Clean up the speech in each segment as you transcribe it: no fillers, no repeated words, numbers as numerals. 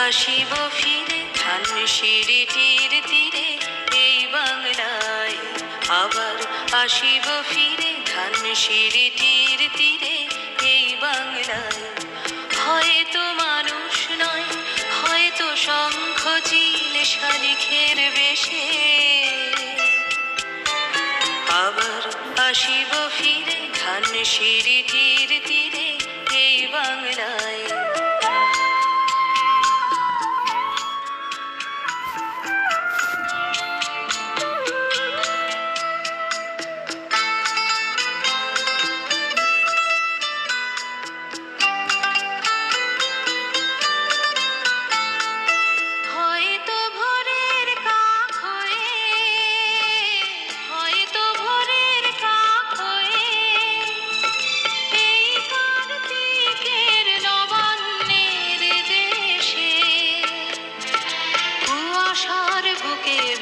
আসিব ফিরে ধানসিঁড়িটির তীরে এই বাংলায়, আবার আসিব ফিরে ধানসিঁড়িটির তীরে এই বাংলায়। হয়তো মানুষ নয়, হয়তো শঙ্খ চিল শালিখের বেশে, আবার আসিব ফিরে ধানসিঁড়িটির তীরে এই বাংলায়।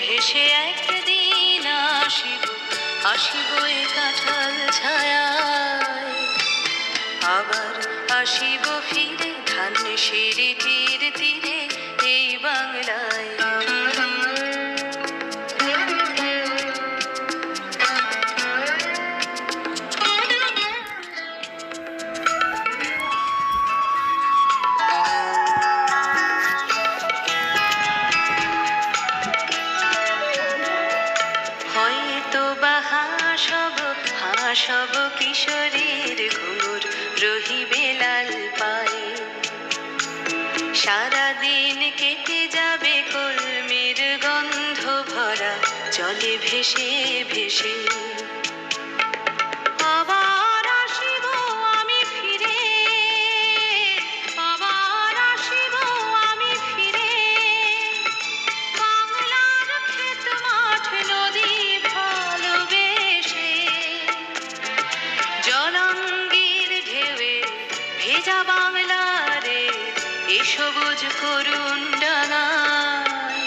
ভেসে একদিন আসিব, আসিব এ কাঁঠাল ছায়ায়, আবার আসিব ফিরে ধানসিঁড়িটির তীরে এই বাংলায়। হাসব কিশোরীর ঘুঙুর রহিবে লাল পায়ে, সারাদিন কেটে যাবে কলমির গন্ধ ভরা জলে ভেসে ভেসে। আবার আসিব আমি ফিরে, আবার আসিব আমি ফিরে, বাংলার ক্ষেত মাঠ নদী ভালোবেসে, জলাঙ্গির ঢেউয়ে ভেজা বাংলারে এ সবুজ করুণ ডানায়,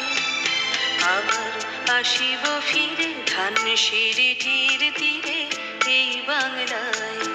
আবার আসিব ফিরে ধানসিঁড়িটির তীরে এই বাংলায়।